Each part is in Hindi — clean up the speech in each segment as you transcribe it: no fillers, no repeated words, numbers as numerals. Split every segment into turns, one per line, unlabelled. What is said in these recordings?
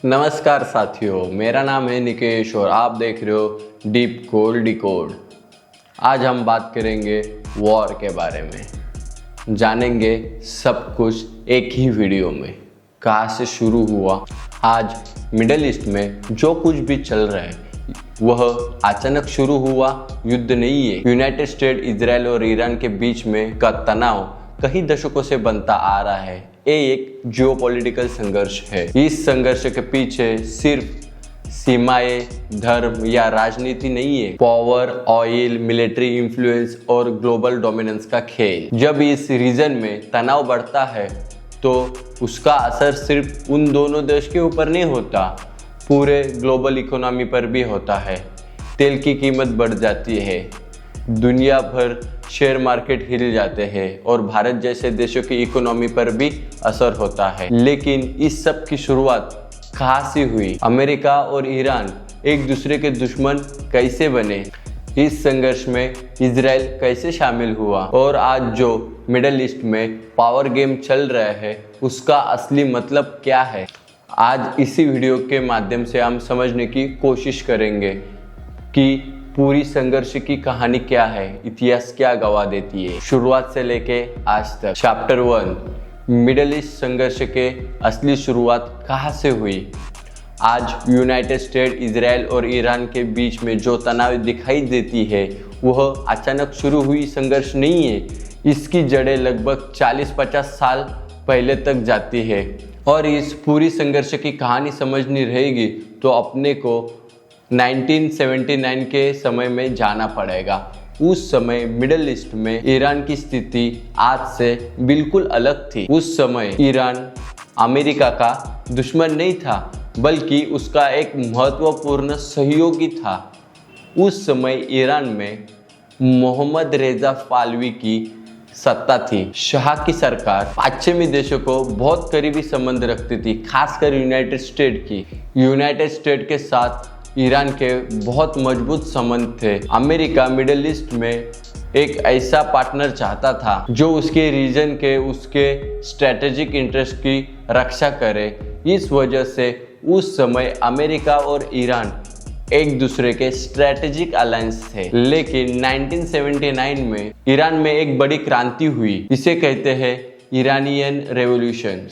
नमस्कार साथियों, मेरा नाम है निकेश और आप देख रहे हो डीप कोड डिकोड। आज हम बात करेंगे वॉर के बारे में। जानेंगे सब कुछ एक ही वीडियो में, कहाँ से शुरू हुआ। आज मिडिल ईस्ट में जो कुछ भी चल रहा है वह अचानक शुरू हुआ युद्ध नहीं है। यूनाइटेड स्टेट, इजराइल और ईरान के बीच में का तनाव कई दशकों से बनता आ रहा है। ये एक जियोपॉलिटिकल संघर्ष है। इस संघर्ष के पीछे सिर्फ सीमाएं, धर्म या राजनीति नहीं है। पावर, ऑयल, मिलिट्री इन्फ्लुएंस और ग्लोबल डोमिनेंस का खेल। जब इस रीजन में तनाव बढ़ता है तो उसका असर सिर्फ उन दोनों देश के ऊपर नहीं होता, पूरे ग्लोबल इकोनॉमी पर भी होता है। तेल की कीमत बढ़ जाती है, दुनिया भर शेयर मार्केट हिल जाते हैं और भारत जैसे देशों की इकोनॉमी पर भी असर होता है। लेकिन इस सब की शुरुआत कहाँ से हुई? अमेरिका और ईरान एक दूसरे के दुश्मन कैसे बने? इस संघर्ष में इजराइल कैसे शामिल हुआ? और आज जो मिडिल ईस्ट में पावर गेम चल रहा है उसका असली मतलब क्या है? आज इसी वीडियो के माध्यम से हम समझने की कोशिश करेंगे कि पूरी संघर्ष की कहानी क्या है, इतिहास क्या गवाह देती है, शुरुआत से लेके आज तक। चैप्टर 1, मिडिल ईस्ट संघर्ष के असली शुरुआत कहाँ से हुई? आज यूनाइटेड स्टेट, इजराइल और ईरान के बीच में जो तनाव दिखाई देती है वह अचानक शुरू हुई संघर्ष नहीं है। इसकी जड़ें लगभग 40-50 साल पहले तक जाती है और इस पूरी संघर्ष की कहानी समझनी रहेगी तो अपने को 1979 के समय में जाना पड़ेगा। उस समय मिडिल ईस्ट में ईरान की स्थिति आज से बिल्कुल अलग थी। उस समय ईरान अमेरिका का दुश्मन नहीं था बल्कि उसका एक महत्वपूर्ण सहयोगी था। उस समय ईरान में मोहम्मद रेजा पाहलवी की सत्ता थी। शाह की सरकार पश्चिमी देशों को बहुत करीबी संबंध रखती थी, खासकर यूनाइटेड स्टेट की। यूनाइटेड स्टेट के साथ ईरान के बहुत मजबूत संबंध थे। अमेरिका मिडिल ईस्ट में एक ऐसा पार्टनर चाहता था जो उसके रीजन के, उसके स्ट्रेटेजिक इंटरेस्ट की रक्षा करे। इस वजह से उस समय अमेरिका और ईरान एक दूसरे के स्ट्रेटेजिक अलायंस थे। लेकिन 1979 में ईरान में एक बड़ी क्रांति हुई। इसे कहते हैं ईरानियन रेवोल्यूशन।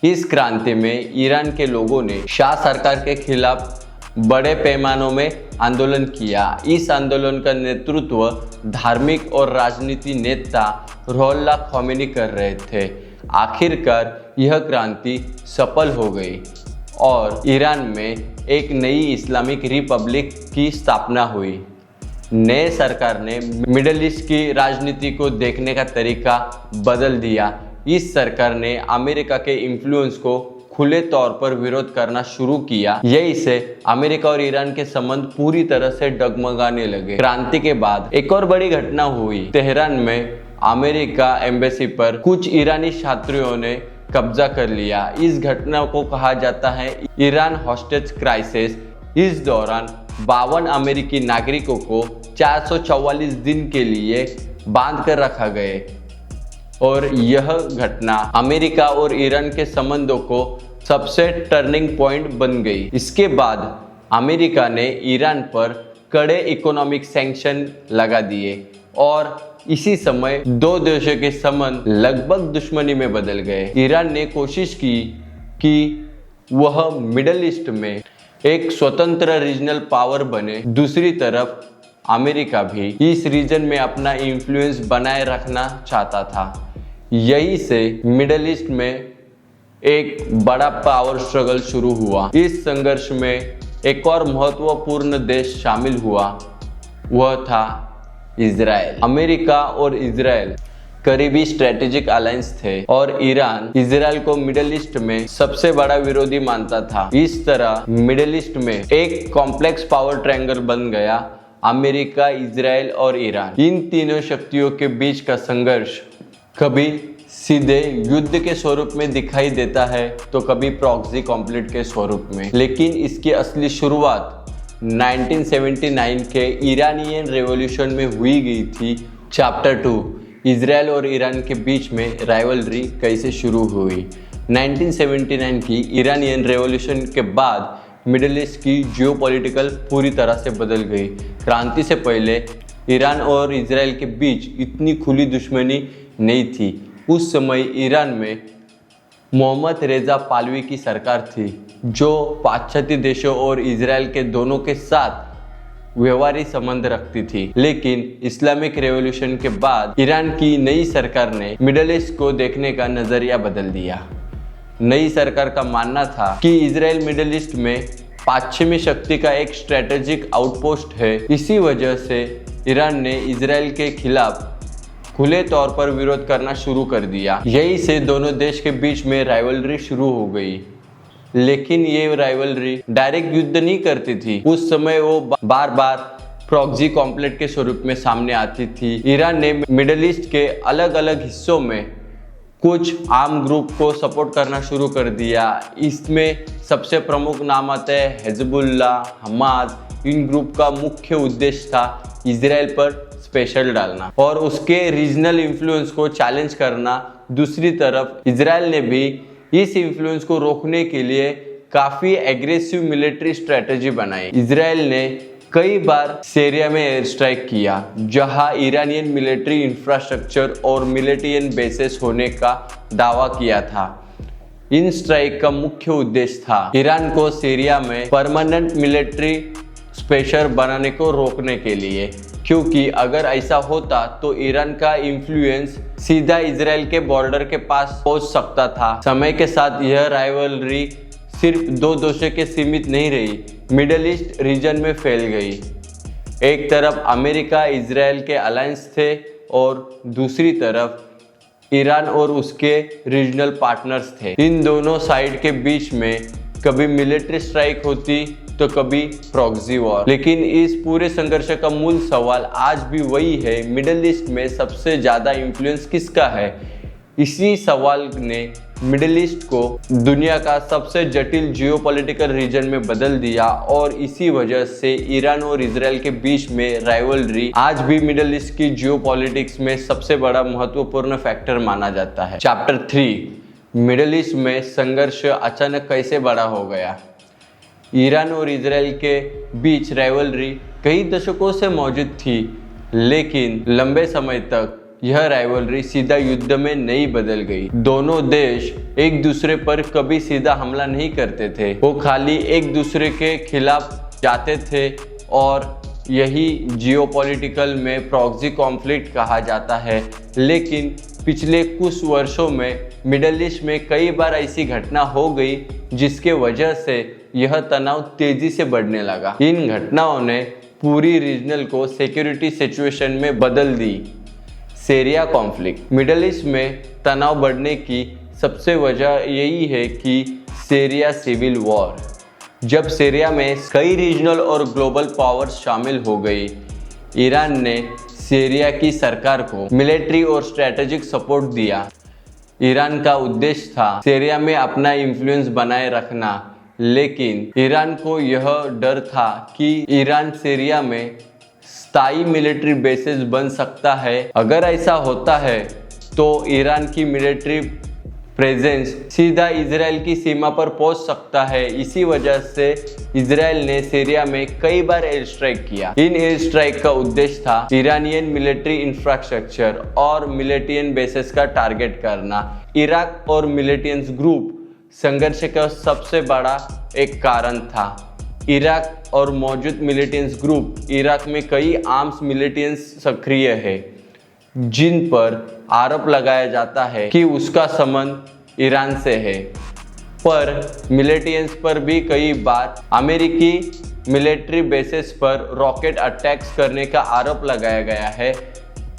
इस क्रांति में ईरान के लोगों ने शाह सरकार के खिलाफ बड़े पैमानों में आंदोलन किया। इस आंदोलन का नेतृत्व धार्मिक और राजनीति नेता रुहुल्लाह ख़ोमेनी कर रहे थे। आखिरकार यह क्रांति सफल हो गई और ईरान में एक नई इस्लामिक रिपब्लिक की स्थापना हुई। नए सरकार ने मिडिल ईस्ट की राजनीति को देखने का तरीका बदल दिया। इस सरकार ने अमेरिका के इन्फ्लुएंस को खुले तौर पर विरोध करना शुरू किया। यही से अमेरिका और ईरान के संबंध पूरी तरह से डगमगाने लगे। क्रांति के बाद एक और बड़ी घटना हुई। तेहरान में अमेरिका एम्बेसी पर कुछ ईरानी छात्रों ने कब्जा कर लिया। इस घटना को कहा जाता है ईरान हॉस्टेज क्राइसिस। इस दौरान 52 अमेरिकी नागरिकों को 444 दिन के लिए बांध कर रखा गया और यह घटना अमेरिका और ईरान के संबंधों को सबसे टर्निंग पॉइंट बन गई। इसके बाद अमेरिका ने ईरान पर कड़े इकोनॉमिक सैंक्शन लगा दिए और इसी समय दो देशों के संबंध लगभग दुश्मनी में बदल गए। ईरान ने कोशिश की कि वह मिडिल ईस्ट में एक स्वतंत्र रीजनल पावर बने। दूसरी तरफ अमेरिका भी इस रीजन में अपना इन्फ्लुएंस बनाए रखना चाहता था। यही से मिडिल ईस्ट में एक बड़ा पावर स्ट्रगल शुरू हुआ। इस संघर्ष में एक और महत्वपूर्ण देश शामिल हुआ, वह था इजराइल। अमेरिका और इजराइल करीबी स्ट्रेटेजिक अलायंस थे और ईरान इजराइल को मिडिल ईस्ट में सबसे बड़ा विरोधी मानता था। इस तरह मिडिल ईस्ट में एक कॉम्प्लेक्स पावर ट्रायंगल बन गया, अमेरिका, इजराइल और ईरान। इन तीनों शक्तियों के बीच का संघर्ष कभी सीधे युद्ध के स्वरूप में दिखाई देता है तो कभी प्रॉक्सी कॉन्फ्लिक्ट के स्वरूप में। लेकिन इसकी असली शुरुआत 1979 के ईरानियन रेवोल्यूशन में हुई गई थी। चैप्टर 2, इजराइल और ईरान के बीच में राइवलरी कैसे शुरू हुई। 1979 की ईरानियन रेवोल्यूशन के बाद मिडिल ईस्ट की जियोपॉलिटिकल पूरी तरह से बदल गई। क्रांति से पहले ईरान और इजराइल के बीच इतनी खुली दुश्मनी नहीं थी। उस समय ईरान में मोहम्मद रेजा पाहलवी की सरकार थी जो पाश्चात्य देशों और इजराइल के दोनों के साथ व्यवहारिक संबंध रखती थी। लेकिन इस्लामिक रेवोल्यूशन के बाद ईरान की नई सरकार ने मिडिल ईस्ट को देखने का नजरिया बदल दिया। नई सरकार का मानना था कि इजराइल मिडिल ईस्ट में पश्चिमी शक्ति का एक स्ट्रेटेजिक आउटपोस्ट है। इसी वजह से ईरान ने इजराइल के खिलाफ खुले तौर पर विरोध करना शुरू कर दिया। यही से दोनों देश के बीच में राइवलरी शुरू हो गई। लेकिन ये राइवलरी डायरेक्ट युद्ध नहीं करती थी। उस समय वो बार बार प्रॉक्सी कॉन्फ्लिक्ट के स्वरूप में सामने आती थी। ईरान ने मिडिल ईस्ट के अलग अलग हिस्सों में कुछ आर्म ग्रुप को सपोर्ट करना शुरू कर दिया। इसमें सबसे प्रमुख नाम आते हैं हिजबुल्लाह, हमास। इन ग्रुप का मुख्य उद्देश्य था इजराइल पर स्पेशल डालना और उसके रीजनल इन्फ्लुएंस को चैलेंज करना। दूसरी तरफ इजराइल ने भी इस इन्फ्लुएंस को रोकने के लिए काफी एग्रेसिव मिलिट्री स्ट्रेटेजी बनाई। इजराइल ने कई बार सीरिया में एयर स्ट्राइक किया जहां ईरानियन मिलिट्री इंफ्रास्ट्रक्चर और मिलिटियन बेसेस होने का दावा किया था। इन स्ट्राइक का मुख्य उद्देश्य था ईरान को सीरिया में परमानेंट मिलिट्री स्पेशल बनाने को रोकने के लिए, क्योंकि अगर ऐसा होता तो ईरान का इन्फ्लुएंस सीधा इजराइल के बॉर्डर के पास पहुंच सकता था। समय के साथ यह राइवलरी सिर्फ दो देशों के सीमित नहीं रही, मिडिल ईस्ट रीजन में फैल गई। एक तरफ अमेरिका इजराइल के अलायंस थे और दूसरी तरफ ईरान और उसके रीजनल पार्टनर्स थे। इन दोनों साइड के बीच में कभी मिलिट्री स्ट्राइक होती तो कभी प्रॉक्सी वॉर। लेकिन इस पूरे संघर्ष का मूल सवाल आज भी वही है, मिडिल ईस्ट में सबसे ज़्यादा इन्फ्लुएंस किसका है। इसी सवाल ने मिडिल ईस्ट को दुनिया का सबसे जटिल जियोपॉलिटिकल रीजन में बदल दिया और इसी वजह से ईरान और इजराइल के बीच में राइवलरी आज भी मिडिल ईस्ट की जियोपॉलिटिक्स में सबसे बड़ा महत्वपूर्ण फैक्टर माना जाता है। चैप्टर 3, मिडिल ईस्ट में संघर्ष अचानक कैसे बड़ा हो गया। ईरान और इजराइल के बीच राइवलरी कई दशकों से मौजूद थी, लेकिन लंबे समय तक यह राइवलरी सीधा युद्ध में नहीं बदल गई। दोनों देश एक दूसरे पर कभी सीधा हमला नहीं करते थे, वो खाली एक दूसरे के खिलाफ जाते थे और यही जियोपॉलिटिकल में प्रॉक्सी कॉन्फ्लिक्ट कहा जाता है। लेकिन पिछले कुछ वर्षों में मिडिल ईस्ट में कई बार ऐसी घटना हो गई जिसके वजह से यह तनाव तेजी से बढ़ने लगा। इन घटनाओं ने पूरी रीजनल को सिक्योरिटी सिचुएशन में बदल दी। Syria conflict. मिडिल ईस्ट में तनाव बढ़ने की सबसे वजह यही है कि सीरिया सिविल वॉर। जब सीरिया में कई रीजनल और ग्लोबल पावर्स शामिल हो गई, ईरान ने सीरिया की सरकार को मिलिट्री और स्ट्रेटेजिक सपोर्ट दिया। ईरान का उद्देश्य था सीरिया में अपना इन्फ्लुएंस बनाए रखना, लेकिन ईरान को यह डर था कि ईरान सीरिया में स्थायी मिलिट्री बेसेस बन सकता है। अगर ऐसा होता है तो ईरान की मिलिट्री प्रेजेंस सीधा इजराइल की सीमा पर पहुंच सकता है। इसी वजह से इजराइल ने सीरिया में कई बार एयर स्ट्राइक किया। इन एयर स्ट्राइक का उद्देश्य था ईरानियन मिलिट्री इंफ्रास्ट्रक्चर और मिलिटियन बेसेस का टारगेट करना। इराक और मिलिटियंस ग्रुप संघर्ष का सबसे बड़ा एक कारण था। इराक और मौजूद मिलिटेंस ग्रुप इराक में कई आर्म्स मिलिटेंस सक्रिय है, जिन पर आरोप लगाया जाता है कि उसका संबंध ईरान से है। पर मिलिटेंस पर भी कई बार अमेरिकी मिलिट्री बेसेस पर रॉकेट अटैक्स करने का आरोप लगाया गया है।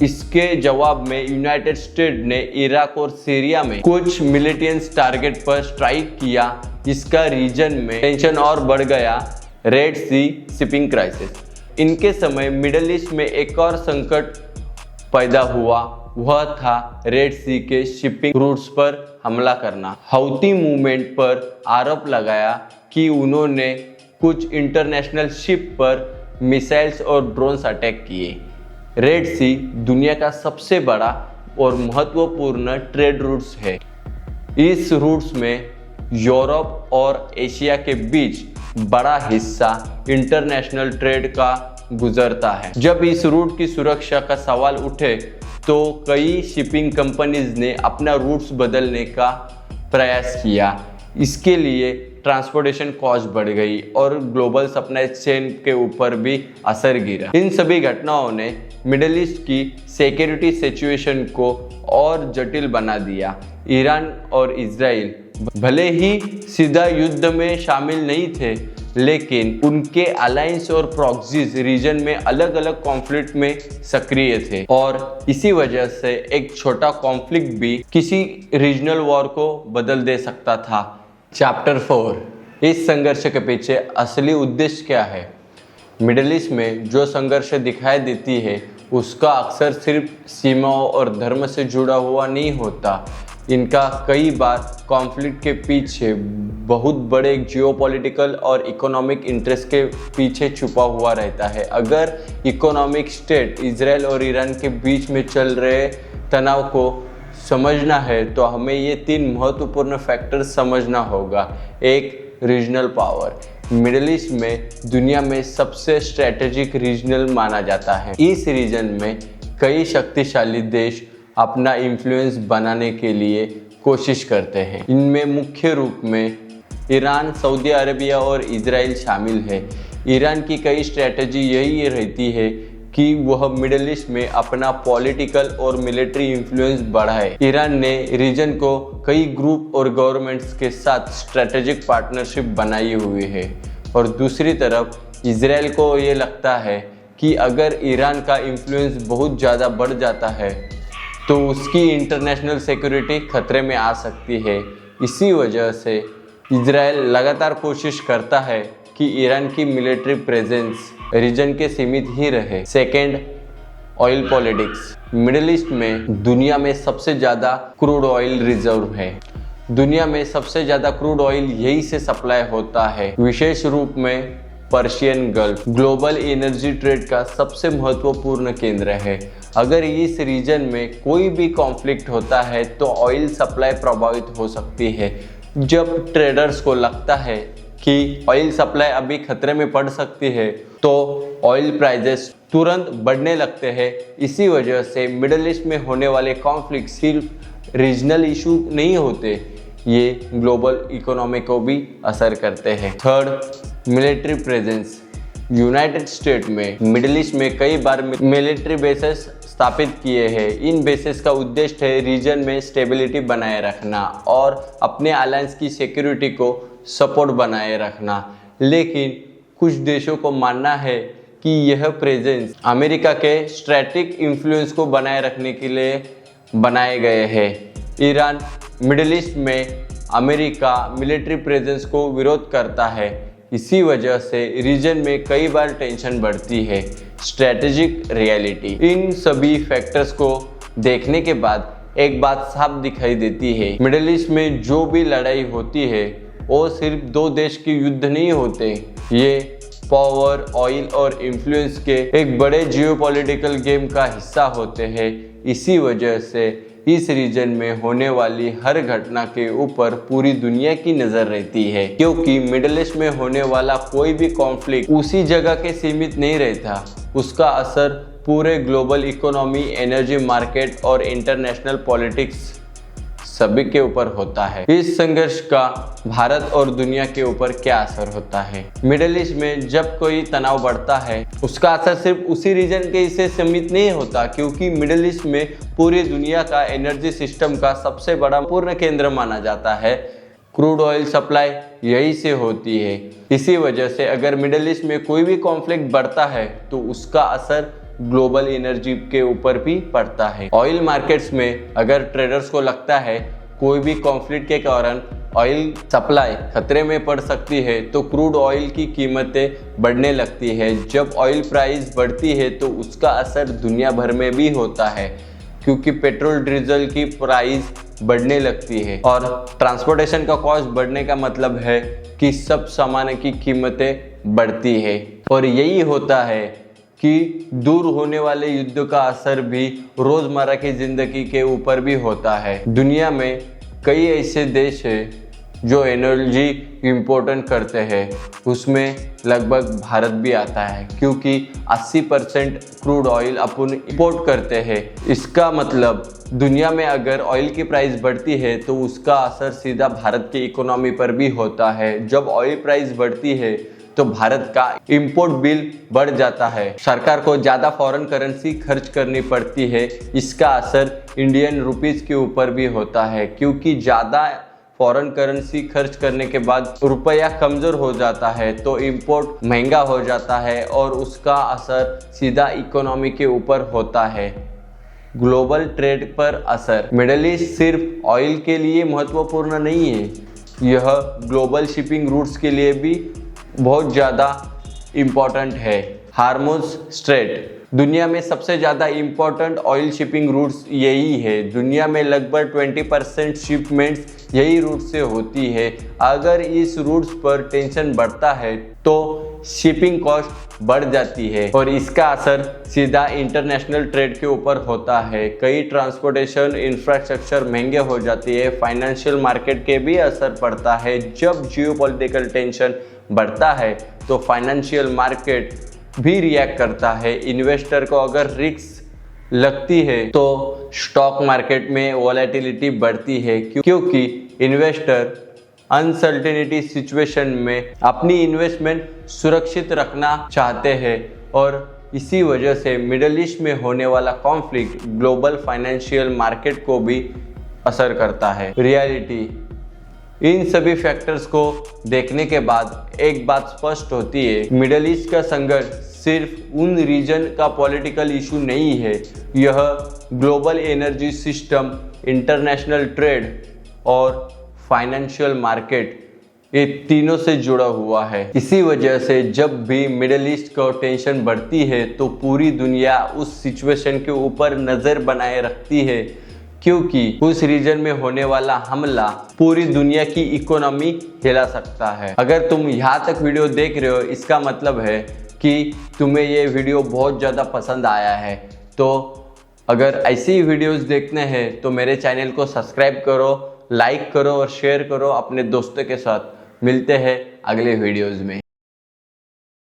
इसके जवाब में यूनाइटेड स्टेट्स ने इराक और सीरिया में कुछ मिलिटेंस टारगेट पर स्ट्राइक किया। इसका रीजन में टेंशन और बढ़ गया। रेड सी शिपिंग क्राइसिस। इनके समय मिडिल ईस्ट में एक और संकट पैदा हुआ, वह था रेड सी के शिपिंग रूट्स पर हमला करना। हौती मूवमेंट पर आरोप लगाया कि उन्होंने कुछ इंटरनेशनल शिप पर मिसाइल्स और ड्रोन्स अटैक किए। रेड सी दुनिया का सबसे बड़ा और महत्वपूर्ण ट्रेड रूट्स है। इस रूट्स में यूरोप और एशिया के बीच बड़ा हिस्सा इंटरनेशनल ट्रेड का गुजरता है। जब इस रूट की सुरक्षा का सवाल उठे तो कई शिपिंग कंपनीज ने अपना रूट्स बदलने का प्रयास किया। इसके लिए ट्रांसपोर्टेशन कॉस्ट बढ़ गई और ग्लोबल सप्लाई चेन के ऊपर भी असर गिरा। इन सभी घटनाओं ने मिडिल ईस्ट की सिक्योरिटी सिचुएशन को और जटिल बना दिया। ईरान और इजराइल भले ही सीधा युद्ध में शामिल नहीं थे, लेकिन उनके अलायंस और प्रॉक्सीज रीजन में अलग अलग कॉन्फ्लिक्ट में सक्रिय थे और इसी वजह से एक छोटा कॉन्फ्लिक्ट भी किसी रीजनल वॉर को बदल दे सकता था। चैप्टर 4, इस संघर्ष के पीछे असली उद्देश्य क्या है? मिडिल ईस्ट में जो संघर्ष दिखाई देती है उसका अक्सर सिर्फ सीमाओं और धर्म से जुड़ा हुआ नहीं होता। इनका कई बार कॉन्फ्लिक्ट के पीछे बहुत बड़े जियोपॉलिटिकल और इकोनॉमिक इंटरेस्ट के पीछे छुपा हुआ रहता है। अगर इकोनॉमिक स्टेट इजराइल और ईरान के बीच में चल रहे तनाव को समझना है तो हमें ये 3 महत्वपूर्ण फैक्टर्स समझना होगा। एक, रीजनल पावर। मिडिल ईस्ट में दुनिया में सबसे स्ट्रैटेजिक रीजनल माना जाता है। इस रीजन में कई शक्तिशाली देश अपना इन्फ्लुएंस बनाने के लिए कोशिश करते हैं। इनमें मुख्य रूप में ईरान, सऊदी अरेबिया और इजराइल शामिल है। ईरान की कई स्ट्रैटेजी यही रहती है कि वह मिडिल ईस्ट में अपना पॉलिटिकल और मिलिट्री इन्फ्लुएंस बढ़ाए। ईरान ने रीजन को कई ग्रुप और गवर्नमेंट्स के साथ स्ट्रैटेजिक पार्टनरशिप बनाई हुई है और दूसरी तरफ इजराइल को ये लगता है कि अगर ईरान का इन्फ्लुएंस बहुत ज़्यादा बढ़ जाता है तो उसकी इंटरनेशनल सिक्योरिटी खतरे में आ सकती है। इसी वजह से इजराइल लगातार कोशिश करता है कि ईरान की मिलिट्री प्रेजेंस रीजन के सीमित ही रहे। Second, oil politics. Middle East में दुनिया में सबसे ज़्यादा क्रूड ऑयल रिजर्व है। दुनिया में सबसे ज़्यादा क्रूड ऑयल यही से सप्लाई होता है, विशेष रूप में Persian gulf global energy trade का सबसे महत्वपूर्ण केंद्र है। अगर इस रीजन में कोई भी कॉन्फ्लिक्ट होता है तो ऑयल सप्लाई प्रभावित हो सकती है। जब ट्रेडर्स को लगता है कि ऑयल सप्लाई अभी खतरे में पड़ सकती है तो ऑयल प्राइसेस तुरंत बढ़ने लगते हैं। इसी वजह से मिडिल ईस्ट में होने वाले कॉन्फ्लिक्ट सिर्फ रीजनल इशू नहीं होते, ये ग्लोबल इकोनॉमी को भी असर करते हैं। Third, military presence. United state में मिडिल ईस्ट में कई बार मिलिट्री बेसेस स्थापित किए हैं। इन बेसेस का उद्देश्य है रीजन में स्टेबिलिटी बनाए रखना और अपने अलायंस की सिक्योरिटी को सपोर्ट बनाए रखना। लेकिन कुछ देशों को मानना है कि यह प्रेजेंस अमेरिका के स्ट्रैटेजिक इन्फ्लुएंस को बनाए रखने के लिए बनाए गए हैं। ईरान मिडिल ईस्ट में अमेरिका मिलिट्री प्रेजेंस को विरोध करता है। इसी वजह से रीजन में कई बार टेंशन बढ़ती है। Strategic reality. इन सभी फैक्टर्स को देखने के बाद एक बात साफ दिखाई देती है, मिडिल ईस्ट में जो भी लड़ाई होती है वो सिर्फ 2 देश के युद्ध नहीं होते, ये पावर, ऑयल और इन्फ्लुएंस के एक बड़े जियोपॉलिटिकल गेम का हिस्सा होते हैं। इसी वजह से इस रीजन में होने वाली हर घटना के ऊपर पूरी दुनिया की नज़र रहती है, क्योंकि मिडिल ईस्ट में होने वाला कोई भी कॉन्फ्लिक्ट उसी जगह के सीमित नहीं रहता। उसका असर पूरे ग्लोबल इकोनॉमी, एनर्जी मार्केट और इंटरनेशनल पॉलिटिक्स सभी के ऊपर होता है। इस संघर्ष का भारत और दुनिया के ऊपर क्या असर होता है? मिडिल ईस्ट में जब कोई तनाव बढ़ता है उसका असर सिर्फ उसी रीजन के हिस्से सीमित नहीं होता, क्योंकि मिडिल ईस्ट में पूरी दुनिया का एनर्जी सिस्टम का सबसे बड़ा पूर्ण केंद्र माना जाता है। क्रूड ऑयल सप्लाई यही से होती है। इसी वजह से अगर मिडिल ईस्ट में कोई भी कॉन्फ्लिक्ट बढ़ता है तो उसका असर ग्लोबल एनर्जी के ऊपर भी पड़ता है। ऑयल मार्केट्स में अगर ट्रेडर्स को लगता है कोई भी कॉन्फ्लिक्ट के कारण ऑयल सप्लाई खतरे में पड़ सकती है तो क्रूड ऑयल की कीमतें बढ़ने लगती है। जब ऑयल प्राइस बढ़ती है तो उसका असर दुनिया भर में भी होता है, क्योंकि पेट्रोल डीजल की प्राइस बढ़ने लगती है और ट्रांसपोर्टेशन का कॉस्ट बढ़ने का मतलब है कि सब सामान की कीमतें बढ़ती है। और यही होता है कि दूर होने वाले युद्ध का असर भी रोज़मर्रा की ज़िंदगी के ऊपर भी होता है। दुनिया में कई ऐसे देश हैं जो एनर्जी इम्पोर्टेंट करते हैं, उसमें लगभग भारत भी आता है क्योंकि 80% क्रूड ऑयल अपन इंपोर्ट करते हैं। इसका मतलब दुनिया में अगर ऑयल की प्राइस बढ़ती है तो उसका असर सीधा भारत की इकोनॉमी पर भी होता है। जब ऑयल प्राइस बढ़ती है तो भारत का इंपोर्ट बिल बढ़ जाता है, सरकार को ज़्यादा फॉरेन करेंसी खर्च करनी पड़ती है। इसका असर इंडियन रुपीज़ के ऊपर भी होता है क्योंकि ज़्यादा फॉरेन करेंसी खर्च करने के बाद रुपया कमज़ोर हो जाता है तो इंपोर्ट महंगा हो जाता है और उसका असर सीधा इकोनॉमी के ऊपर होता है। ग्लोबल ट्रेड पर असर। मिडल ईस्ट सिर्फ ऑयल के लिए महत्वपूर्ण नहीं है, यह ग्लोबल शिपिंग रूट्स के लिए भी बहुत ज़्यादा इम्पोर्टेंट है। हार्मुज़ स्ट्रेट दुनिया में सबसे ज़्यादा इम्पोर्टेंट ऑयल शिपिंग रूट्स यही है। दुनिया में लगभग 20% शिपमेंट्स यही रूट से होती है। अगर इस रूट्स पर टेंशन बढ़ता है तो शिपिंग कॉस्ट बढ़ जाती है और इसका असर सीधा इंटरनेशनल ट्रेड के ऊपर होता है। कई ट्रांसपोर्टेशन इंफ्रास्ट्रक्चर महंगे हो जाती है। फाइनेंशियल मार्केट के भी असर पड़ता है। जब जियोपॉलिटिकल टेंशन बढ़ता है तो फाइनेंशियल मार्केट भी रिएक्ट करता है। इन्वेस्टर को अगर रिस्क लगती है तो स्टॉक मार्केट में वॉलेटिलिटी बढ़ती है क्योंकि इन्वेस्टर अनसर्टेनिटी सिचुएशन में अपनी इन्वेस्टमेंट सुरक्षित रखना चाहते हैं और इसी वजह से मिडल ईस्ट में होने वाला कॉन्फ्लिक्ट ग्लोबल फाइनेंशियल मार्केट को भी असर करता है। रियलिटी इन सभी फैक्टर्स को देखने के बाद एक बात स्पष्ट होती है, मिडल ईस्ट का संघर्ष सिर्फ उन रीजन का पॉलिटिकल इशू नहीं है, यह global energy system, international trade और फाइनेंशियल मार्केट, ये तीनों से जुड़ा हुआ है। इसी वजह से जब भी मिडल ईस्ट का टेंशन बढ़ती है तो पूरी दुनिया उस सिचुएशन के ऊपर नज़र बनाए रखती है क्योंकि उस रीजन में होने वाला हमला पूरी दुनिया की इकोनॉमी हिला सकता है। अगर तुम यहाँ तक वीडियो देख रहे हो इसका मतलब है कि तुम्हें ये वीडियो बहुत ज़्यादा पसंद आया है। तो अगर ऐसी ही वीडियोस देखने हैं तो मेरे चैनल को सब्सक्राइब करो, लाइक करो और शेयर करो अपने दोस्तों के साथ। मिलते हैं अगले वीडियोज़ में।